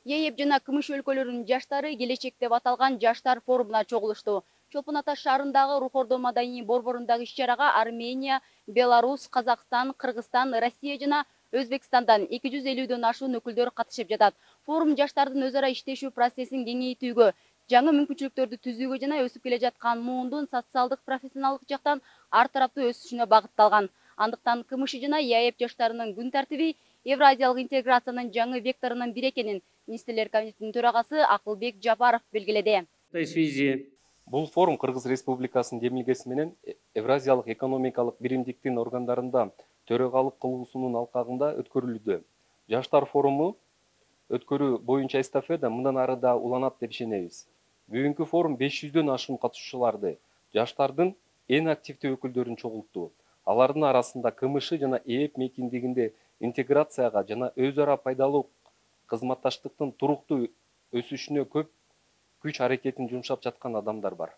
ЕЭП жана КМШ өлкөлөрүнүн жаштары келечек деп аталган жаштар форумуна чогулушту. Чолпон Ата шаарындагы Рухордо маданий борборундагы иш-чарага Армения, Беларусь, Казакстан, Кыргызстан, Россия жана Өзбекстандан 250дөн ашуун өкүлдөр катышып жатат. Форум жаштардын өз ара иштешүү процессин кеңейтүүгө, жаңы мүмкүнчүлүктөрдү түзүүгө жана өсүп келе жаткан муундун социалдык профессионалдык жактан ар тараптуу өсүшүнө багытталган. Андыктан КМШ жана ЕАЭП жаштарынын күн тартиби Евразиялык интеграциянын жаңы векторунун бири экенин Министрлер комитетинин төрагасы Акылбек Жапаров белгиледи. В этой связи Бул форум Кыргыз Республикасынын демилгеси менен Евразиялык экономикалык биримдиктин органдарында төрагалык кылуусунун алкагында өткөрүлүүдө. Жаштар форуму өткөрүү боюнча эстафета мындан ары да уланат деп ишенебиз. Бүгүнкү форум 500дөн ашуун катышуучуларды, жаштардын эң активдүү өкүлдөрүн чогултту. Алардын арасында КМШ жана ЕЭП мейкиндигинде интеграцияга жана өз ара пайдалуу кызматташтыктын туруктуу өсүшүнө көп күч аракетин жумшап жаткан адамдар бар.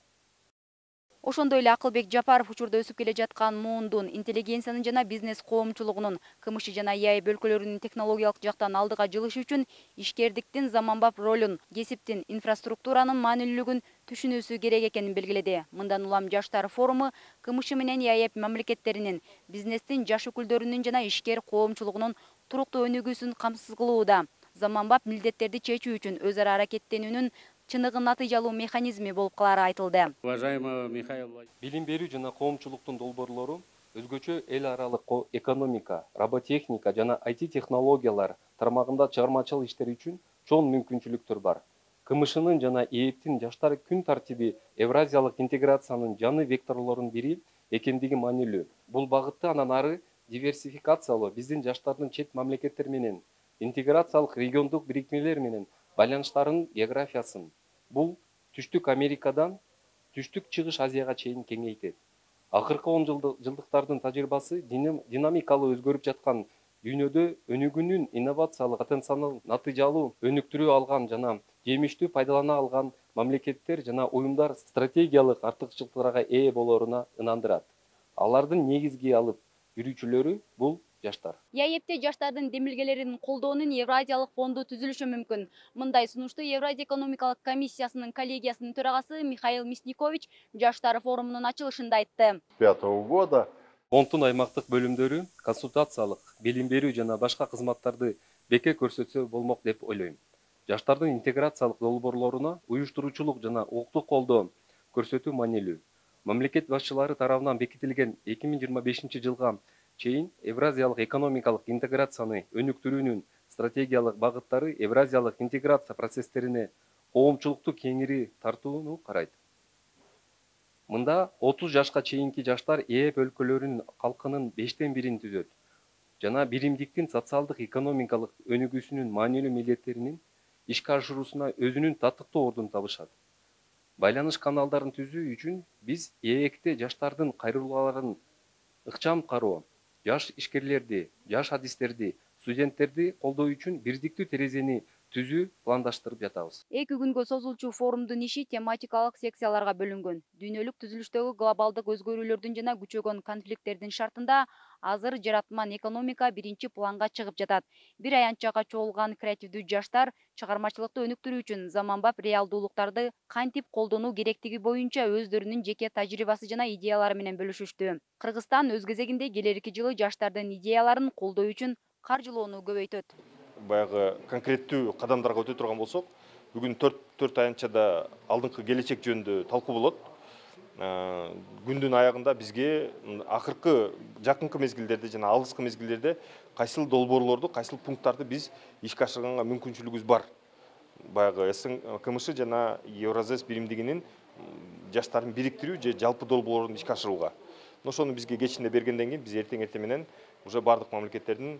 Ошондой эле Акылбек Жапаров учурда өсүп келе жаткан муундун, интеллигенциянын жана бизнес коомчулугунун КМШ жана ЕАЭП өлкөлөрүнүн технологиялык жактан алдыга жылышы үчүн ишкердиктин заманбап ролун, кесиптин, инфраструктуранын маанилүүлүгүн түшүнүүсү керек экенин белгиледи. Мындан улам жаштар форуму КМШ менен ЕАЭП мамлекеттеринин, бизнестин, жаш өкүлдөрүнүн жана ишкер коомчулугунун туруктуу өнүгүүсүн камсыз кылууда, заманбап милдеттерди чечүү үчүн өз ара аракеттенүүнүн чыныгы натыйжалуу механизми болуп калары айтылды. уважаемого Михаила Билим берүү жана коомчулуктун долбоорлору өзгөчө эл аралык экономика, роботехника жана IT технологиялар тармагында чыгармачыл иштер үчүн чоң мүмкүнчүлүктөр бар. КМШнын жана ЕЭПтин жаштар күн тартиби Евразиялык интеграциянын жаңы векторлорунун бири экендиги маанилүү. Бул багытты андан ары диверсификациялоо биздин жаштардын чет мамлекеттер менен интеграциялык региондук бириктимелер менен байланыштарынын географиясын бул Түштүк Америкадан Түштүк Чыгыш Азияга чейин кеңейтет. Акыркы 10 жылдыктардын тажрыйбасы динамикалуу өзгөрүп жаткан дүйнөдө өнүгүүнүн инновациялык потенциалын натыйжалуу өнүктүрө алган жана жемиштүү пайдалана алган мамлекеттер жана уюмдар стратегиялык артыкчылыктарга ээ болоруна ынандырат. Алардын негизги алып жүрүүчүлөрү бул жаштар. ЕАЭПте жаштардын демилгелерин колдоонун Евразиялык фонду түзүлүшү мүмкүн. Мындай сунушту Евразия экономикалык комиссиясынын коллегиясынын төрагасы Михаил Мясникович жаштар форумунун ачылышында айтты. 2005 года Фонддун аймактык бөлүмдөрү консультациялык, билим берүү жана башка кызматтарды бекер көрсөтсө болмок деп ойлойм. Жаштардын интеграциялык долбоорлоруна уюштуруучулук жана укуктук колдоо көрсөтүү маанилүү. Мамлекет башчылары тарабынан бекитилген 2025 жылга чейин Евразиялык экономикалык интеграцияны өнүктүрүүнүн стратегиялык багыттары Евразиялык интеграция процесстерине коомчулукту кеңири тартууну карайт. Мында 30 жашка чейинки жаштар ЕЭП өлкөлөрүнүн калкынын 5/1 түзөт жана биримдиктин социалдык экономикалык өнүгүүсүнүн маанилүү милдеттеринин ишке ашыруусуна өзүнүн татыктуу ордун табышат. Байланыш каналдарын түзүү үчүн биз ЕЭКте жаштардын кайрылууларын ыкчам кароо, жаш ишкерлерди, жаш адистерди, студенттерди колдоо үчүн бирдиктүү терезени түзүү пландаштырып жатабыз. 2 күнгө созулчу форумдун иши тематикалык секцияларга бөлүнгөн. Дүйнөлүк түзүлүштөгү глобалдык өзгөрүүлөрдүн жана күчөгөн конфликттердин шартында азыр жаратман экономика биринчи планга чыгып жатат. Бир аянтчага чогулган креативдүү жаштар чыгармачылыкты өнүктүрүү үчүн заманбап реалдуулуктарды кантип колдонуу керектиги боюнча өздөрүнүн жеке тажрыйбасы жана идеялары менен бөлүшүштү. Кыргызстан өз кезегинде келерки жылы жаштардын идеяларын колдоо үчүн каржылоону көбөйтөт. баягы конкреттүү кадамдарга өтө турган болсок, бүгүн 4 аянтчада алдыңкы келечек жөнүндө талкуу болот. Күндүн аягында бизге акыркы жакынкы мезгилдерде жана алыскы мезгилдерде кайсыл долбоорлорду, кайсыл пункттарды биз ишке ашырганга мүмкүнчүлүгүбүз бар. Баягы КМШ жана Евразес биримдигинин жаштарын бириктирүү же жалпы долбоорлорун ишке ашырууга. Ошону бизге кечинде бергенден кийин биз эртең менен уже бардык мамлекеттердин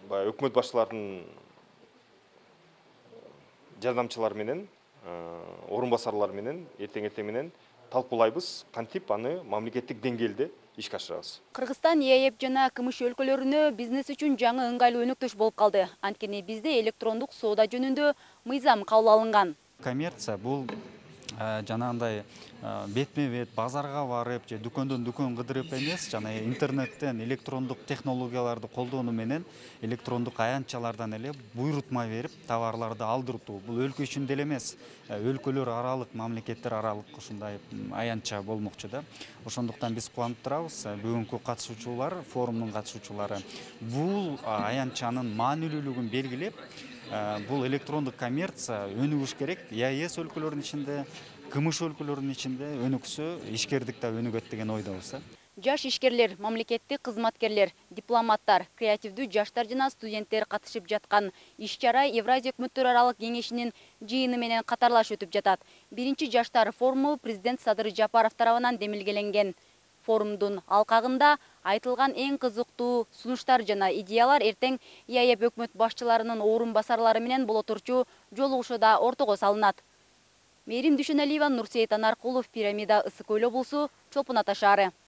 өкмөт башчыларынын жардамчылары менен, орун басарлары менен эртең менен талкуулайбыз, кантип аны мамлекеттик деңгээлде ишке ашырабыз. Кыргызстан ЕАЭП жана КМШ өлкөлөрүнө бизнес үчүн жаңы ыңгайлуу өнөктөш болуп калды. Анткени бизде электрондук соода жөнүндө мыйзам кабыл алынган. Коммерция бул жанагындай бетме бет базарга барып же дүкөндөн дүкөн кыдырып эмес, жана интернеттен электрондук технологияларды колдонуу менен электрондук аянтчалардан эле буйрутма берип товарларды алдыртуу. Бул өлкө үчүн деле эмес, өлкөлөр аралык, мамлекеттер аралык ушундай аянтча болмокчу да. Ошондуктан биз кубанып турабыз, бүгүнкү катышуучулар, форумдун катышуучулары бул аянтчанын маанилүүлүгүн белгилеп, бул электрондук коммерция өнүгүш керек. ЕАЭС өлкөлөрүнүн ичинде, КМШ өлкөлөрүнүн ичинде өнүксө, ишкердик да өнүгөт деген ойдобуз. Жаш ишкерлер, мамлекеттик кызматкерлер, дипломаттар, креативдүү жаштар жана студенттер катышып жаткан иш-чара Евразия өкмөттөр аралык кеңешинин жыйыны менен катарлаш өтүп жатат. Биринчи жаштар форуму президент Садыр Жапаров тарабынан демилгеленген. Форумдун алкагында айтылган эң кызыктуу сунуштар жана идеялар эртең ЕАЭП өкмөт башчыларынын орун басарлары менен болотурчу жолугушууда ортого салынат. Мээрим Дүйшөнөлиева, Нурсейит Анаркулов, Пирамида, Ысык Көл облусу, Чолпон Ата шаары.